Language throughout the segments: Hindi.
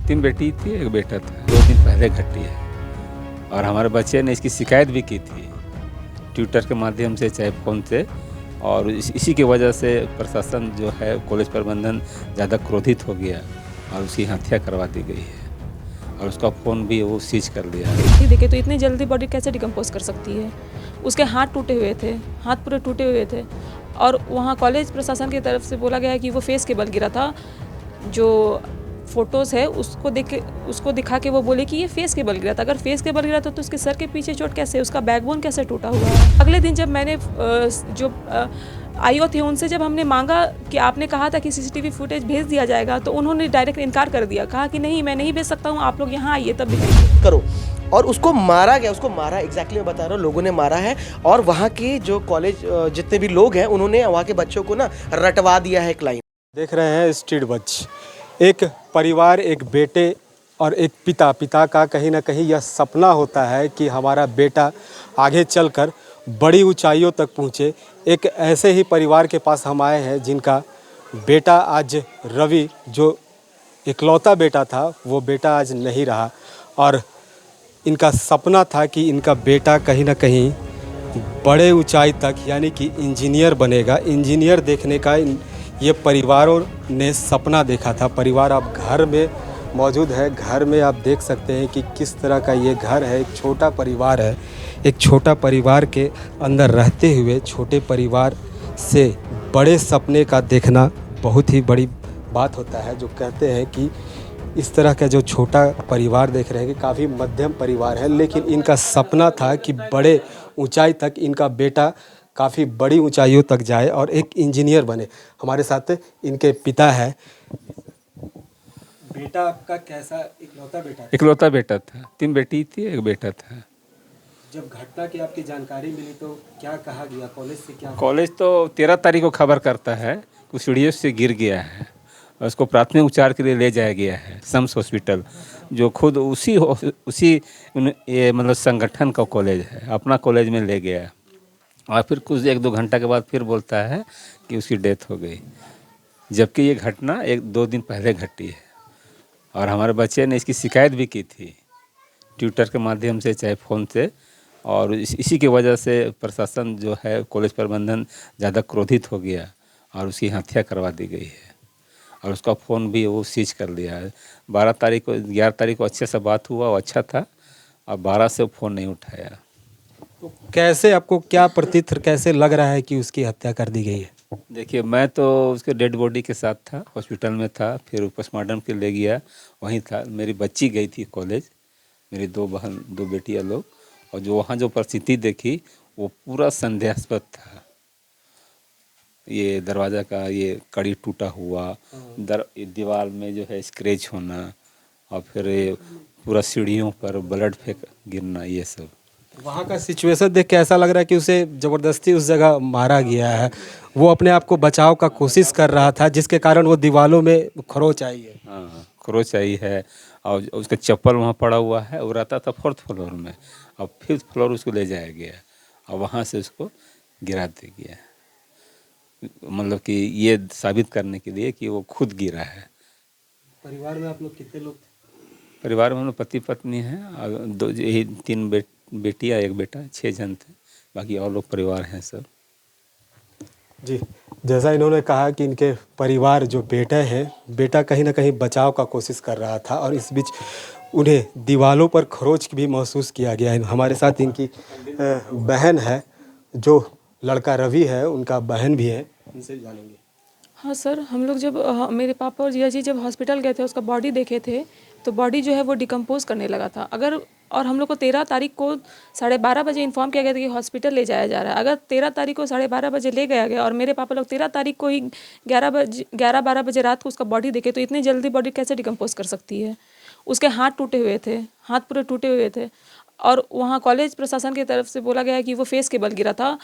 3 बेटी थी, 1 बेटा था। 2 दिन पहले घटी है और हमारे बच्चे ने इसकी शिकायत भी की थी ट्विटर के माध्यम से, चाहे फ़ोन से, और इसी की वजह से प्रशासन जो है, कॉलेज प्रबंधन ज़्यादा क्रोधित हो गया और उसकी हत्या करवा दी गई है और उसका फ़ोन भी वो सीज कर लिया है। देखिए तो इतनी जल्दी बॉडी कैसे डिकम्पोज कर सकती है। उसके हाथ टूटे हुए थे, हाथ पूरे टूटे हुए थे और वहाँ कॉलेज प्रशासन की तरफ से बोला गया है कि वो फेस के बल गिरा था। जो फ़ोटोज़ है उसको दिखा के वो बोले कि ये फेस के बल गिरा था। अगर फेस के बल गिरा था तो उसके सर के पीछे चोट कैसे, उसका बैकबोन कैसे टूटा हुआ है। अगले दिन जब मैंने आईओ थे उनसे जब हमने मांगा कि आपने कहा था कि सीसीटीवी फुटेज भेज दिया जाएगा, तो उन्होंने डायरेक्ट इनकार कर दिया, कहा कि नहीं, मैं नहीं भेज सकता हूँ, आप लोग यहाँ आइए तब दिखाएंगे। करो। और उसको मारा गया, उसको मारा एग्जैक्टली मैं बता रहा हूँ, लोगों ने मारा है। और वहाँ के जो कॉलेज जितने भी लोग हैं उन्होंने वहाँ के बच्चों को ना रटवा दिया है एक लाइन। देख रहे हैं स्ट्रीट बच, एक परिवार, एक बेटे और एक पिता का कहीं ना कहीं यह सपना होता है कि हमारा बेटा आगे चलकर बड़ी ऊंचाइयों तक पहुँचे। एक ऐसे ही परिवार के पास हम आए हैं जिनका बेटा आज रवि, जो इकलौता बेटा था, वो बेटा आज नहीं रहा और इनका सपना था कि इनका बेटा कहीं ना कहीं बड़े ऊंचाई तक, यानी कि इंजीनियर बनेगा। इंजीनियर देखने का ये परिवारों ने सपना देखा था। परिवार आप घर में मौजूद है, घर में आप देख सकते हैं कि किस तरह का ये घर है। एक छोटा परिवार है, एक छोटा परिवार के अंदर रहते हुए छोटे परिवार से बड़े सपने का देखना बहुत ही बड़ी बात होता है। जो कहते हैं कि इस तरह का जो छोटा परिवार देख रहे हैं कि काफ़ी मध्यम परिवार है, लेकिन इनका सपना था कि बड़े ऊंचाई तक इनका बेटा काफ़ी बड़ी ऊंचाइयों तक जाए और एक इंजीनियर बने। हमारे साथ इनके पिता है। बेटा आपका कैसा, इकलौता बेटा था? इकलौता बेटा था। 3 बेटी थी, 1 बेटा था। जब घटना की आपकी जानकारी मिली तो क्या कहा गया, कॉलेज से क्या? कॉलेज तो 13 तारीख को खबर करता है कि सीढ़ियों से गिर गया है और उसको प्राथमिक उपचार के लिए ले जाया गया है सम्स हॉस्पिटल, जो खुद उसी ये मतलब संगठन का कॉलेज है, अपना कॉलेज में ले गया। और फिर कुछ 1-2 घंटा के बाद फिर बोलता है कि उसकी डेथ हो गई, जबकि ये घटना 1-2 दिन पहले घटी है और हमारे बच्चे ने इसकी शिकायत भी की थी ट्विटर के माध्यम से, चाहे फ़ोन से, और इसी की वजह से प्रशासन जो है, कॉलेज प्रबंधन ज़्यादा क्रोधित हो गया और उसकी हत्या करवा दी गई है और उसका फ़ोन भी वो सीज कर लिया है। 11 तारीख को अच्छे से बात हुआ, वो अच्छा था, और 12 से फ़ोन नहीं उठाया। तो कैसे आपको क्या प्रतीत, कैसे लग रहा है कि उसकी हत्या कर दी गई है? देखिए, मैं तो उसके डेड बॉडी के साथ था, हॉस्पिटल में था, फिर पोस्टमार्टम के ले गया, वहीं था। मेरी बच्ची गई थी कॉलेज, मेरी 2 बहन, 2 बेटियाँ लोग, और जो वहाँ जो परिस्थिति देखी वो पूरा संदेहास्पद था। ये दरवाज़ा का ये कड़ी टूटा हुआ, दीवार में जो है स्क्रैच होना, और फिर ये पूरा सीढ़ियों पर ब्लड फेंक गिरना, ये सब। वहाँ का सिचुएशन देख के ऐसा लग रहा है कि उसे ज़बरदस्ती उस जगह मारा गया है। वो अपने आप को बचाव का कोशिश कर रहा था, जिसके कारण वो दीवालों में खरोच आई है। हाँ, खरोच आई है और उसका चप्पल वहाँ पड़ा हुआ है। वो रहता था 4th फ्लोर में, और 5th फ्लोर उसको ले जाया गया और वहाँ से उसको गिरा दिया गया, मतलब कि ये साबित करने के लिए कि वो खुद गिरा है। परिवार में आप लोग कितने लोग थे? परिवार में हम लोग पति पत्नी हैं और यही 3 बेटियाँ, 1 बेटा, 6 जन थे। बाकी और लोग परिवार हैं सब। जी, जैसा इन्होंने कहा कि इनके परिवार जो बेटा कहीं ना कहीं बचाव का कोशिश कर रहा था और इस बीच उन्हें दीवालों पर खरोच भी महसूस किया गया है। हमारे साथ इनकी बहन है, जो लड़का रवि है, उनका बहन भी है, उनसे जानेंगे। हाँ सर, हम लोग जब मेरे पापा और जिया जी जब हॉस्पिटल गए थे, उसका बॉडी देखे थे, तो बॉडी जो है वो डिकम्पोज करने लगा था। और हम लोग को 13 तारीख को 12:30 बजे इन्फॉर्म किया गया था कि हॉस्पिटल ले जाया जा रहा है। अगर 13 तारीख को 12:30 बजे ले गया गया और मेरे पापा लोग 13 तारीख को ही 11-12 बजे रात को उसका बॉडी देखे, तो इतनी जल्दी बॉडी कैसे डिकम्पोज कर सकती है। उसके हाथ टूटे हुए थे, हाथ पूरे टूटे हुए थे और वहाँ कॉलेज प्रशासन की तरफ से बोला गया है कि वो फेस के बल गिरा था।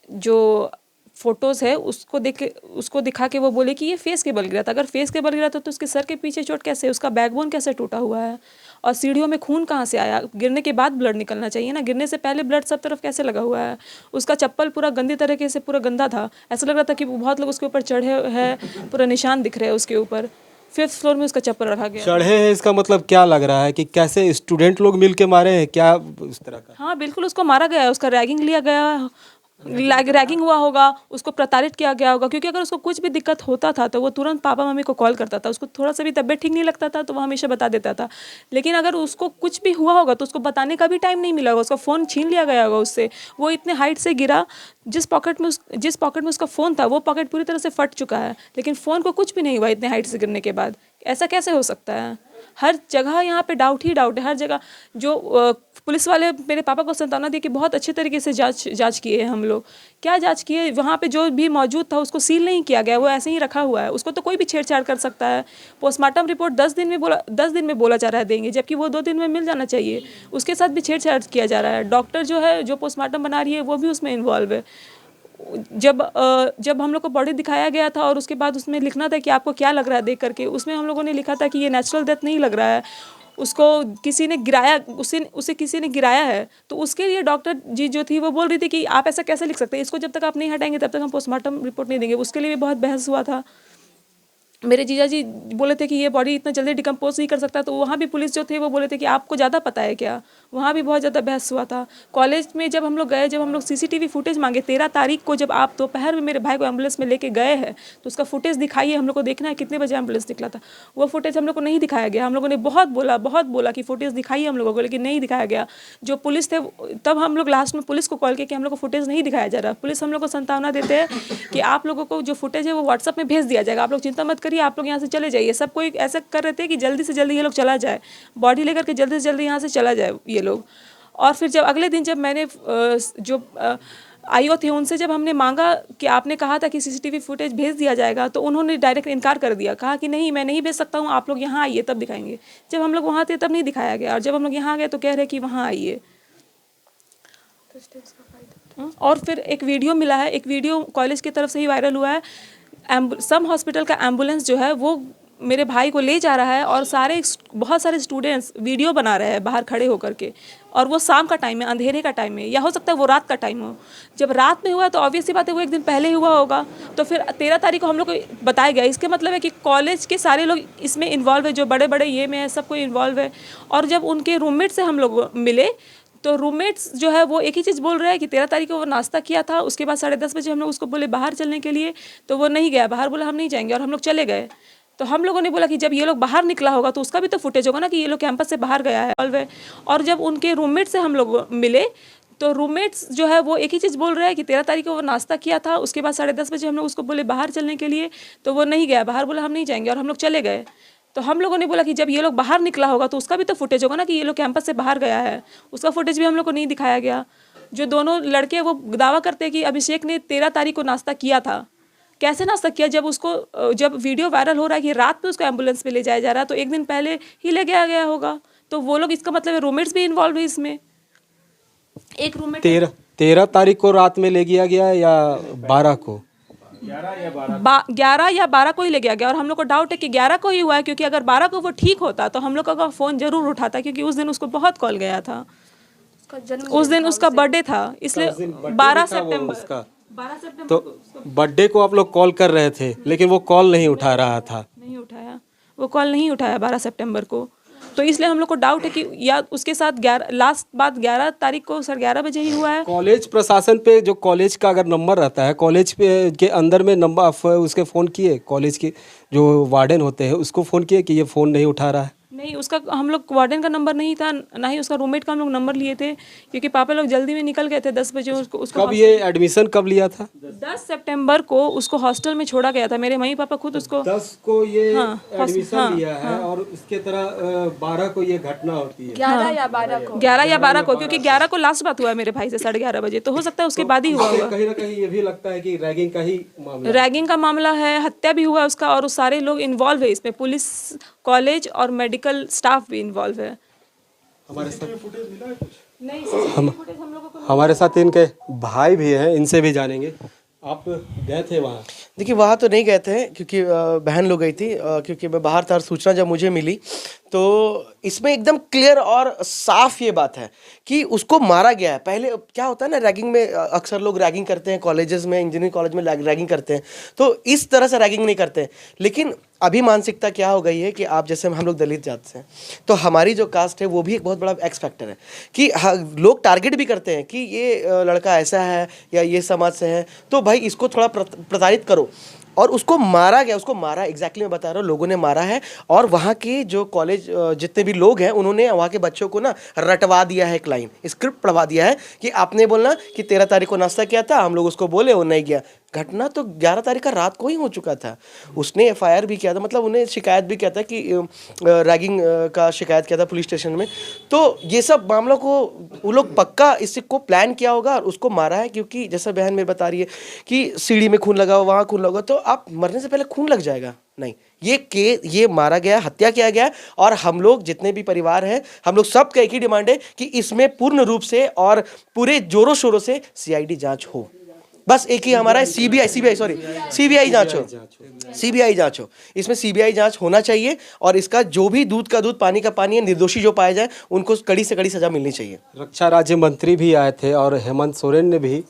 जो फ़ोटोज़ है उसको दिखा के वो बोले कि ये फेस के बल गिरा था। अगर फेस के बल गिरा था तो उसके सर के पीछे चोट कैसे, उसका बैकबोन कैसे टूटा हुआ है और सीढ़ियों में खून कहाँ से आया? गिरने के बाद ब्लड निकलना चाहिए ना, गिरने से पहले ब्लड सब तरफ कैसे लगा हुआ है? उसका चप्पल पूरा गंदी तरीके से पूरा गंदा था, ऐसा लग रहा था कि बहुत लोग उसके ऊपर चढ़े हैं, पूरा निशान दिख रहे हैं उसके ऊपर। 5th फ्लोर में उसका चप्पल रखा गया। चढ़े हैं, इसका मतलब क्या लग रहा है कि कैसे स्टूडेंट लोग मिल के मारे हैं क्या उस तरह का? हाँ बिल्कुल, उसको मारा गया है, उसका रैगिंग लिया गया, रैगिंग हुआ होगा, उसको प्रताड़ित किया गया होगा, क्योंकि अगर उसको कुछ भी दिक्कत होता था तो वो तुरंत पापा मम्मी को कॉल करता था। उसको थोड़ा सा भी तबीयत ठीक नहीं लगता था तो वो हमेशा बता देता था। लेकिन अगर उसको कुछ भी हुआ होगा तो उसको बताने का भी टाइम नहीं मिला होगा, उसका फ़ोन छीन लिया गया होगा उससे। वो इतने हाइट से गिरा, जिस पॉकेट में उसका फ़ोन था वो पॉकेट पूरी तरह से फट चुका है, लेकिन फ़ोन को कुछ भी नहीं हुआ इतने हाइट से गिरने के बाद। ऐसा कैसे हो सकता है? हर जगह यहाँ पे डाउट ही डाउट है, हर जगह। जो पुलिस वाले मेरे पापा को सांत्वना दी कि बहुत अच्छे तरीके से जांच किए हैं हम लोग। क्या जांच किए? वहाँ पे जो भी मौजूद था उसको सील नहीं किया गया, वो ऐसे ही रखा हुआ है। उसको तो कोई भी छेड़छाड़ कर सकता है। पोस्टमार्टम रिपोर्ट 10 दिन में बोला जा रहा है देंगे, जबकि वो 2 दिन में मिल जाना चाहिए। उसके साथ भी छेड़छाड़ किया जा रहा है। डॉक्टर जो है, जो पोस्टमार्टम बना रही है, वो भी उसमें इन्वॉल्व है। जब हम लोग को बॉडी दिखाया गया था और उसके बाद उसमें लिखना था कि आपको क्या लग रहा है देख करके, उसमें हम लोगों ने लिखा था कि ये नेचुरल डेथ नहीं लग रहा है, उसको किसी ने गिराया, उसे किसी ने गिराया है। तो उसके लिए डॉक्टर जी जो थी वो बोल रही थी कि आप ऐसा कैसे लिख सकते हैं, इसको जब तक आप नहीं हटाएंगे तब तक हम पोस्टमार्टम रिपोर्ट नहीं देंगे। उसके लिए भी बहुत बहस हुआ था। मेरे जीजा जी बोले थे कि ये बॉडी इतना जल्दी डिकम्पोज नहीं कर सकता, तो वहाँ भी पुलिस जो थे वो बोले थे कि आपको ज़्यादा पता है क्या। वहाँ भी बहुत ज़्यादा बहस हुआ था। कॉलेज में जब हम लोग गए, जब हम लोग सीसीटीवी फुटेज मांगे 13 तारीख को, जब आप दोपहर में मेरे भाई को एम्बुलेंस में लेके गए हैं तो उसका फुटेज दिखाइए, हम लोग को देखना है कितने बजे एम्बुलेंस निकला था। वो फुटेज हम लोग को नहीं दिखाया गया। हम लोगों ने बहुत बोला कि फुटेज दिखाइए हम लोगों को, लेकिन नहीं दिखाया गया। जो पुलिस थे, तब हम लोग लास्ट में पुलिस को कॉल किया कि हम लोग को फुटेज नहीं दिखाया जा रहा। पुलिस हम लोग को सांत्वना देते हैं कि आप लोगों को जो फुटेज है वो व्हाट्सअप में भेज दिया जाएगा, आप लोग चिंता मत करिए, आप लोग यहाँ से चले जाइए। सब कोई ऐसा कर रहे थे कि जल्दी से जल्दी ये लोग चला जाए, बॉडी लेकर के जल्दी से जल्दी यहाँ से चला जाए ये लोग। और फिर जब अगले दिन जब मैंने जो आईओ थे उनसे जब हमने मांगा कि आपने कहा था कि सीसीटीवी फुटेज भेज दिया जाएगा, तो उन्होंने डायरेक्ट इनकार कर दिया। कहा कि नहीं, मैं नहीं भेज सकता हूँ, आप लोग यहाँ आइए तब दिखाएंगे। जब हम लोग वहाँ थे तब नहीं दिखाया गया, और जब हम लोग यहाँ गए तो कह रहे कि वहाँ आइए। और फिर एक वीडियो मिला है, एक वीडियो कॉलेज की तरफ से ही वायरल हुआ है। सम हॉस्पिटल का एम्बुलेंस जो है वो मेरे भाई को ले जा रहा है और बहुत सारे स्टूडेंट्स वीडियो बना रहे हैं बाहर खड़े होकर के, और वो शाम का टाइम है, अंधेरे का टाइम है, या हो सकता है वो रात का टाइम हो। जब रात में हुआ तो ऑब्वियस सी बात है वो एक दिन पहले हुआ होगा। तो फिर 13 तारीख को हम लोग को बताया गया। इसके मतलब है कि कॉलेज के सारे लोग इसमें इन्वॉल्व है, जो बड़े बड़े ये में है, सब कोई इन्वॉल्व है। और जब उनके रूममेट से हम लोग मिले तो रूममेट्स जो है वो एक ही चीज़ बोल रहे हैं कि 13 तारीख को वो नाश्ता किया था, उसके बाद 10:30 बजे हम लोग उसको बोले बाहर चलने के लिए, तो वो नहीं गया बाहर, बोला हम नहीं जाएंगे, और हम लोग चले गए। तो हम लोगों ने बोला कि जब ये लोग बाहर निकला होगा तो उसका भी तो फुटेज होगा ना कि ये लोग कैंपस से बाहर गया है। और जब उनके रूममेट से हम लोग मिले तो रूममेट्स जो है वो एक ही चीज़ बोल रहे हैं कि 13 तारीख को वो नाश्ता किया था, उसके बाद 10:30 बजे हम लोग उसको बोले बाहर चलने के लिए, तो वो नहीं गया बाहर, बोला हम नहीं जाएंगे, और हम लोग चले गए। तो हम लोगों ने बोला कि जब ये लोग बाहर निकला होगा तो उसका भी तो फुटेज होगा ना कि ये लोग कैंपस से बाहर गया है, उसका फुटेज भी हम लोग को नहीं दिखाया गया। जो दोनों लड़के वो दावा करते हैं कि अभिषेक ने 13 तारीख को नाश्ता किया था। कैसे नाश्ता किया? जब वीडियो वायरल हो रहा है कि रात में उसको एम्बुलेंस पे ले जाया जा रहा है, तो एक दिन पहले ही ले गया होगा। तो वो लोग, इसका मतलब है रूममेट्स भी इन्वॉल्व है इसमें। एक रूममेट 13 तारीख को रात में ले गया या 12 को? 11 या 12 को ही ले गया। और हम लोग को डाउट है कि 11 को ही हुआ है, क्योंकि अगर 12 को वो ठीक होता तो हम लोग का फ़ोन जरूर उठाता, क्योंकि उस दिन उसको बहुत कॉल गया था। उस दिन उसका बर्थडे था, इसलिए 12 सितंबर तो बर्थडे को आप लोग कॉल कर रहे थे, लेकिन वो कॉल नहीं उठा रहा था। नहीं उठाया, वो कॉल नहीं उठाया 12 सितंबर को। तो इसलिए हम लोग को डाउट है कि या उसके साथ लास्ट बात 11 तारीख को 11:30 बजे ही हुआ है। कॉलेज प्रशासन पे, जो कॉलेज का अगर नंबर रहता है, कॉलेज पे के अंदर में नंबर उसके फ़ोन किए, कॉलेज के जो वार्डन होते हैं उसको फ़ोन किए कि ये फ़ोन नहीं उठा रहा है? नहीं, उसका हम लोग वार्डन का नंबर नहीं था, ना ही उसका रूममेट का हम लोग नंबर लिए थे, क्योंकि पापा लोग जल्दी में निकल गए थे 10 बजे। उसको कब ये एडमिशन कब लिया था? 10 सितंबर को उसको हॉस्टल में छोड़ा गया था। मेरे मम्मी पापा खुद उसको 10 को ये एडमिशन लिया है, और उसके तरह 12 को ये घटना होती है। 11 या 12 को, क्योंकि 11 को लास्ट बात हुआ है मेरे भाई से 11:30 बजे, तो हो सकता है उसके बाद ही हुआ होगा। कहीं ना कहीं ये भी लगता है कि रैगिंग का ही मामला, रैगिंग का मामला है, हत्या भी हुआ उसका, और सारे लोग इन्वॉल्व है इसमें, पुलिस, कॉलेज और मेडिकल स्टाफ भी इन्वॉल्व है। हमारे साथ हमारे साथ इनके भाई भी हैं, इनसे भी जानेंगे। आप गए थे वहाँ? देखिए, वहाँ तो नहीं गए थे, क्योंकि बहन लोग गई थी, क्योंकि मैं बाहर था। और सूचना जब मुझे मिली तो इसमें एकदम क्लियर और साफ ये बात है कि उसको मारा गया है। पहले क्या होता है ना, रैगिंग में अक्सर लोग रैगिंग करते हैं, कॉलेजेस में, इंजीनियरिंग कॉलेज में रैगिंग करते हैं, तो इस तरह से रैगिंग नहीं करते हैं। लेकिन अभी मानसिकता क्या हो गई है कि आप जैसे हम लोग दलित जात से हैं, तो हमारी जो कास्ट है वो भी एक बहुत बड़ा एक्स फैक्टर है कि लोग टारगेट भी करते हैं कि ये लड़का ऐसा है या ये समाज से है, तो भाई इसको थोड़ा प्रताड़ित करो। और उसको मारा गया, उसको मारा एग्जैक्टली मैं बता रहा हूँ, लोगों ने मारा है। और वहाँ के जो कॉलेज जितने भी लोग हैं उन्होंने वहाँ के बच्चों को ना रटवा दिया है, एक लाइन स्क्रिप्ट पढ़वा दिया है कि आपने बोलना कि 13 तारीख को नाश्ता किया था, हम लोग उसको बोले, वो नहीं गया। घटना तो 11 तारीख का रात को ही हो चुका था। उसने एफआईआर भी किया था, मतलब उन्हें शिकायत भी किया था कि रैगिंग का शिकायत किया था पुलिस स्टेशन में। तो ये सब मामलों को वो लोग पक्का इससे को प्लान किया होगा और उसको मारा है। क्योंकि जैसा बहन मेरी बता रही है कि सीढ़ी में खून लगा हो, वहाँ खून लगा, तो आप मरने से पहले खून लग जाएगा। नहीं, ये मारा गया, हत्या किया गया। और हम लोग जितने भी परिवार हैं, हम लोग सबका एक ही डिमांड है कि इसमें पूर्ण रूप से और पूरे जोरों शोरों से सीआईडी जांच हो। बस एक ही हमारा है, सीबीआई जांच हो। इसमें सीबीआई जांच होना चाहिए और इसका जो भी दूध का दूध पानी का पानी है, निर्दोषी जो पाए जाए उनको कड़ी से कड़ी सजा मिलनी चाहिए। रक्षा राज्य मंत्री भी आए थे और हेमंत सोरेन ने भी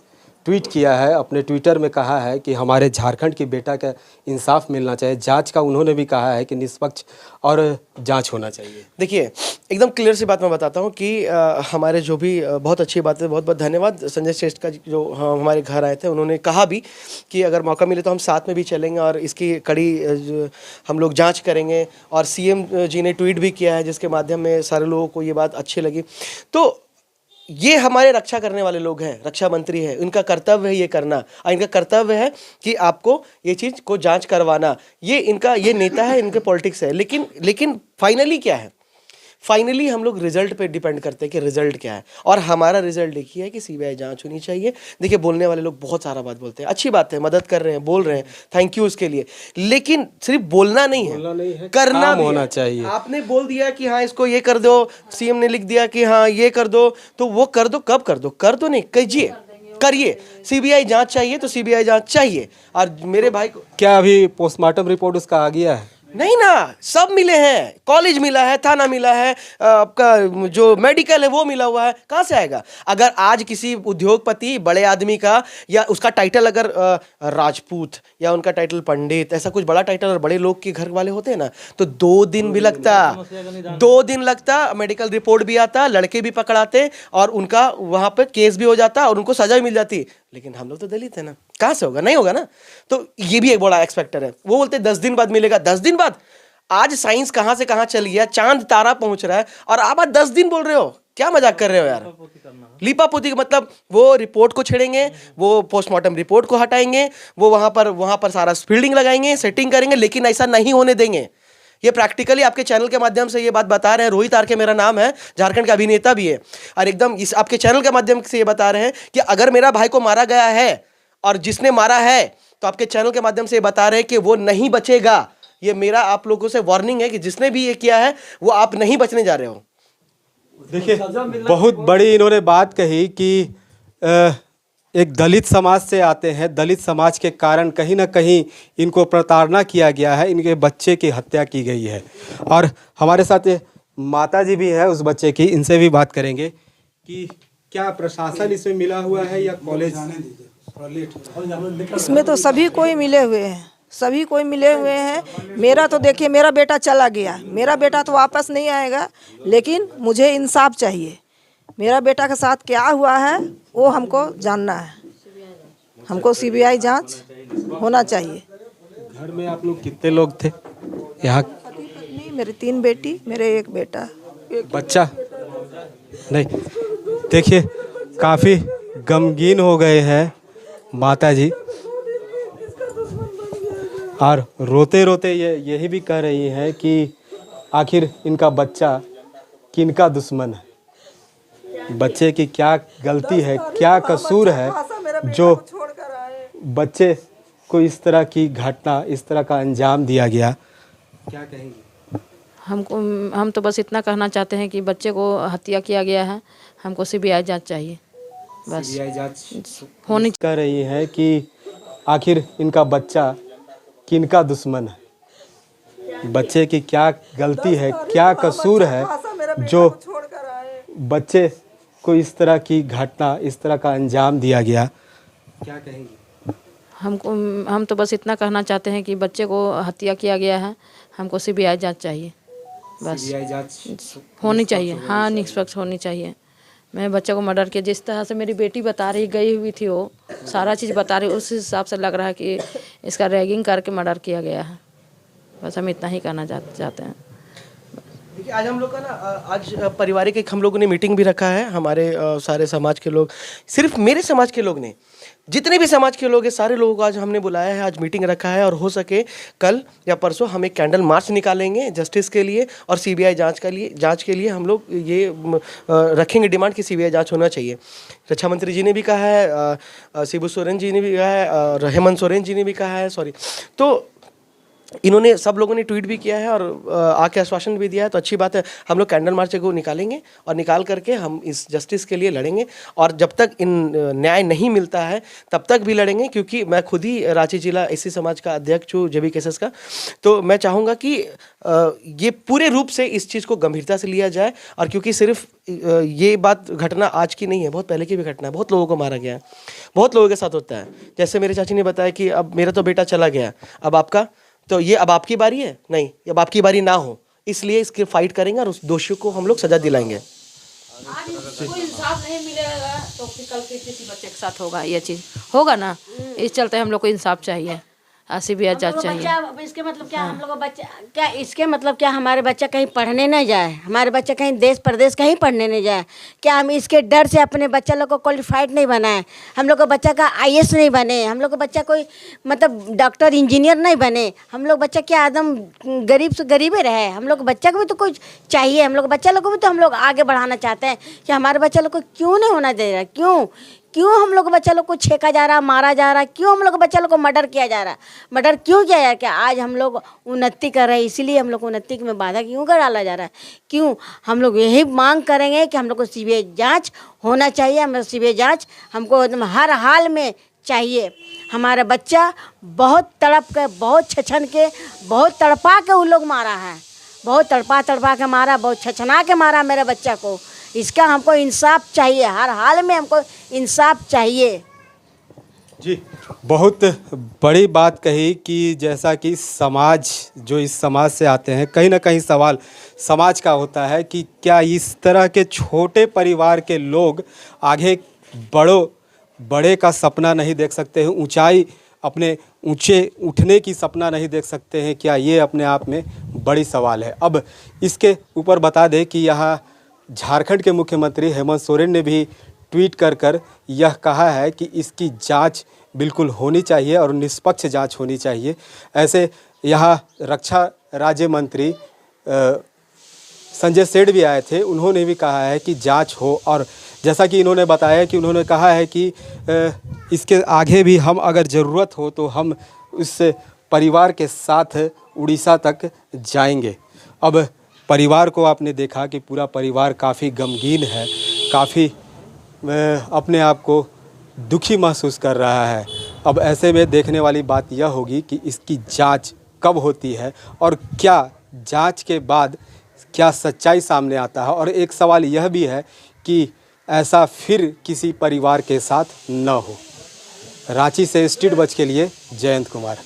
ट्वीट किया है, अपने ट्विटर में कहा है कि हमारे झारखंड की बेटा का इंसाफ मिलना चाहिए। जांच का उन्होंने भी कहा है कि निष्पक्ष और जांच होना चाहिए। देखिए, एकदम क्लियर सी बात मैं बताता हूँ कि हमारे जो भी बहुत अच्छी बात है, बहुत बहुत धन्यवाद संजय श्रेष्ठ का, जो हमारे घर आए थे। उन्होंने कहा भी कि अगर मौका मिले तो हम साथ में भी चलेंगे और इसकी कड़ी हम लोग जांच करेंगे। और सीएम जी ने ट्वीट भी किया है जिसके माध्यम में सारे लोगों को ये बात अच्छी लगी। तो ये हमारे रक्षा करने वाले लोग हैं, रक्षा मंत्री है, इनका कर्तव्य है ये करना। और इनका कर्तव्य है कि आपको ये चीज़ को जांच करवाना। ये इनका, ये नेता है, इनके पॉलिटिक्स है। लेकिन फाइनली क्या है, फाइनली हम लोग रिजल्ट पे डिपेंड करते हैं कि रिजल्ट क्या है। और हमारा रिजल्ट देखिए है कि सीबीआई जांच होनी चाहिए। देखिए, बोलने वाले लोग बहुत सारा बात बोलते हैं, अच्छी बात है, मदद कर रहे हैं, बोल रहे हैं, थैंक यू उसके लिए। लेकिन सिर्फ बोलना नहीं है, करना भी होना है। चाहिए। आपने बोल दिया कि हाँ इसको ये कर दो, सीएम ने लिख दिया कि हाँ ये कर दो, तो वो कर दो। कब कर दो? कर दो नहीं, कीजिए, करिए। सीबीआई जांच चाहिए तो सीबीआई जांच चाहिए। और मेरे भाई को क्या अभी पोस्टमार्टम रिपोर्ट उसका आ गया है? नहीं ना, सब मिले हैं, कॉलेज मिला है, थाना मिला है, आपका जो मेडिकल है वो मिला हुआ है। कहाँ से आएगा? अगर आज किसी उद्योगपति बड़े आदमी का, या उसका टाइटल अगर राजपूत या उनका टाइटल पंडित, ऐसा कुछ बड़ा टाइटल और बड़े लोग के घर वाले होते हैं ना, तो 2 दिन भी लगता, 2 दिन लगता, मेडिकल रिपोर्ट भी आता, लड़के भी पकड़ाते और उनका वहाँ पे केस भी हो जाता और उनको सजा भी मिल जाती। लेकिन हम लोग तो दलित है ना, कहाँ से होगा? नहीं होगा ना। तो ये भी एक बड़ा एक्सपेक्टर है। वो बोलते 10 दिन बाद मिलेगा। 10 दिन बाद? आज साइंस कहाँ से कहाँ चल गया, चांद तारा पहुंच रहा है और आप आज 10 दिन बोल रहे हो? क्या मजाक कर रहे हो यार? लीपापोती मतलब वो रिपोर्ट को छेड़ेंगे, वो पोस्टमार्टम रिपोर्ट को हटाएंगे, वो वहां पर सारा फील्डिंग लगाएंगे, सेटिंग करेंगे। लेकिन ऐसा नहीं होने देंगे। ये प्रैक्टिकली आपके चैनल के माध्यम से ये बात बता रहे हैं। रोहित आर के मेरा नाम है, झारखंड का अभिनेता भी है, और एकदम इस आपके चैनल के माध्यम से ये बता रहे हैं कि अगर मेरा भाई को मारा गया है और जिसने मारा है, तो आपके चैनल के माध्यम से ये बता रहे हैं कि वो नहीं बचेगा। ये मेरा आप लोगों से वार्निंग है कि जिसने भी ये किया है वो आप नहीं बचने जा रहे हो। देखिए, बहुत बड़ी इन्होंने बात कही कि एक दलित समाज से आते हैं, दलित समाज के कारण कहीं ना कहीं इनको प्रताड़ना किया गया है, इनके बच्चे की हत्या की गई है। और हमारे साथ माता जी भी है उस बच्चे की, इनसे भी बात करेंगे कि क्या प्रशासन इसमें मिला हुआ है या कॉलेज? इसमें तो सभी कोई मिले हुए हैं, सभी कोई मिले हुए हैं। मेरा तो देखिए, मेरा बेटा चला गया, मेरा बेटा तो वापस नहीं आएगा, लेकिन मुझे इंसाफ चाहिए। मेरा बेटा के साथ क्या हुआ है वो हमको जानना है। हमको सीबीआई जांच होना चाहिए। घर में आप लोग कितने लोग थे यहाँ? पति पत्नी, मेरी 3 बेटी, मेरे 1 बेटा, बच्चा नहीं। देखिए, काफ़ी गमगीन हो गए हैं माता जी, और रोते रोते यही भी कह रही हैं कि आखिर इनका बच्चा किनका दुश्मन है, बच्चे की क्या गलती है, क्या कसूर है जो बच्चे को इस तरह की घटना, इस तरह का अंजाम दिया गया। क्या कहेंगे? हम तो बस इतना कहना चाहते हैं कि बच्चे को हत्या किया गया है, हमको सीबीआई जांच चाहिए, बस सीबीआई जांच होनी। कह रही है कि आखिर इनका बच्चा किनका दुश्मन है, बच्चे की क्या गलती है, क्या कसूर है जो बच्चे को इस तरह की घटना, इस तरह का अंजाम दिया गया, क्या कहेंगे? हम तो बस इतना कहना चाहते हैं कि बच्चे को हत्या किया गया है, हमको सीबीआई जांच चाहिए, बस सीबीआई जांच होनी चाहिए। हाँ, निष्पक्ष होनी चाहिए। मैं बच्चे को मर्डर किया, जिस तरह से मेरी बेटी बता रही, गई हुई थी, वो सारा चीज़ बता रही, उस हिसाब से लग रहा है कि इसका रैगिंग करके मर्डर किया गया है। बस हम इतना ही कहना चाहते हैं। देखिए, आज हम लोग का ना आज पारिवारिक एक हम लोगों ने मीटिंग भी रखा है, हमारे सारे समाज के लोग, सिर्फ मेरे समाज के लोग नहीं, जितने भी समाज के लोग हैं सारे लोगों को आज हमने बुलाया है, आज मीटिंग रखा है, और हो सके कल या परसों हम एक कैंडल मार्च निकालेंगे जस्टिस के लिए, और सीबीआई जांच के लिए हम लोग ये रखेंगे डिमांड कि सीबीआई जांच होना चाहिए। रक्षा मंत्री जी ने भी कहा है, शिबू सोरेन जी ने भी कहा है, और हेमंत सोरेन जी ने भी कहा है, तो इन्होंने, सब लोगों ने ट्वीट भी किया है और आके आश्वासन भी दिया है। तो अच्छी बात है, हम लोग कैंडल मार्च को निकालेंगे और निकाल करके हम इस जस्टिस के लिए लड़ेंगे, और जब तक इन न्याय नहीं मिलता है तब तक भी लड़ेंगे, क्योंकि मैं खुद ही रांची जिला एससी समाज का अध्यक्ष हूँ, जेबी केसेस का। तो मैं चाहूँगा कि ये पूरे रूप से इस चीज़ को गंभीरता से लिया जाए, और क्योंकि सिर्फ ये बात घटना आज की नहीं है, बहुत पहले की भी घटना है, बहुत लोगों को मारा गया है, बहुत लोगों के साथ होता है। जैसे मेरे चाची ने बताया कि अब मेरा तो बेटा चला गया, अब आपका, तो ये अब आपकी बारी है, नहीं अब आपकी बारी ना हो, इसलिए इसके फाइट करेंगे और उस दोषियों को हम लोग सजा दिलाएंगे। आज इसको इंसाफ नहीं मिलेगा तो फिर कल किसी बच्चे के साथ होगा, ये चीज़ होगा ना। इस चलते हम लोग को इंसाफ चाहिए, सीबीआई जांच चाहिए। इसके मतलब क्या, हम लोग बच्चा क्या, इसके मतलब क्या, हमारे बच्चा कहीं पढ़ने न जाए, हमारे बच्चा कहीं देश प्रदेश कहीं पढ़ने नहीं जाए क्या? हम इसके डर से अपने बच्चा लोग को क्वालिफाइड नहीं बनाए, हम लोग का बच्चा का आईएएस नहीं बने, हम लोग का बच्चा कोई मतलब डॉक्टर इंजीनियर नहीं बने, हम लोग बच्चा क्या एकदम गरीब से गरीबे रहे। हम लोग बच्चा को भी तो कुछ चाहिए, हम लोग बच्चा लोग को भी तो हम लोग आगे बढ़ाना चाहते हैं कि हमारे बच्चा लोग को क्यों नहीं होना दे रहा, क्यों हम लोग बच्चा लोग को छेका जा रहा, मारा जा रहा, क्यों हम लोग बच्चा लोग को मर्डर किया जा रहा, मर्डर क्यों किया जा रहा? क्या आज हम लोग उन्नति कर रहे हैं, इसीलिए हम लोग को उन्नति में बाधा क्यों कर डाला जा रहा है? क्यों? हम लोग यही मांग करेंगे कि हम लोग को सीबीआई जांच होना चाहिए, हम सीबीआई जांच हमको एकदम हर हाल में चाहिए। हमारा बच्चा बहुत तड़प के, बहुत छछन के, बहुत तड़पा के उन लोग मारा है, बहुत तड़पा के मारा, बहुत छछना के मारा मेरे बच्चा को। इसका हमको इंसाफ चाहिए, हर हाल में हमको इंसाफ चाहिए। जी, बहुत बड़ी बात कही कि जैसा कि समाज, जो इस समाज से आते हैं, कहीं ना कहीं सवाल समाज का होता है कि क्या इस तरह के छोटे परिवार के लोग आगे बड़े का सपना नहीं देख सकते हैं, ऊंचाई, अपने ऊंचे उठने की सपना नहीं देख सकते हैं? क्या ये अपने आप में बड़ी सवाल है। अब इसके ऊपर बता दें कि यहाँ झारखंड के मुख्यमंत्री हेमंत सोरेन ने भी ट्वीट कर यह कहा है कि इसकी जांच बिल्कुल होनी चाहिए और निष्पक्ष जांच होनी चाहिए। ऐसे यहाँ रक्षा राज्य मंत्री संजय सेठ भी आए थे, उन्होंने भी कहा है कि जांच हो, और जैसा कि इन्होंने बताया कि उन्होंने कहा है कि इसके आगे भी हम अगर ज़रूरत हो तो हम उस परिवार के साथ उड़ीसा तक जाएंगे। अब परिवार को आपने देखा कि पूरा परिवार काफ़ी गमगीन है, काफ़ी अपने आप को दुखी महसूस कर रहा है। अब ऐसे में देखने वाली बात यह होगी कि इसकी जांच कब होती है और क्या जांच के बाद क्या सच्चाई सामने आता है। और एक सवाल यह भी है कि ऐसा फिर किसी परिवार के साथ न हो। रांची से स्ट्रीट बज के लिए जयंत कुमार।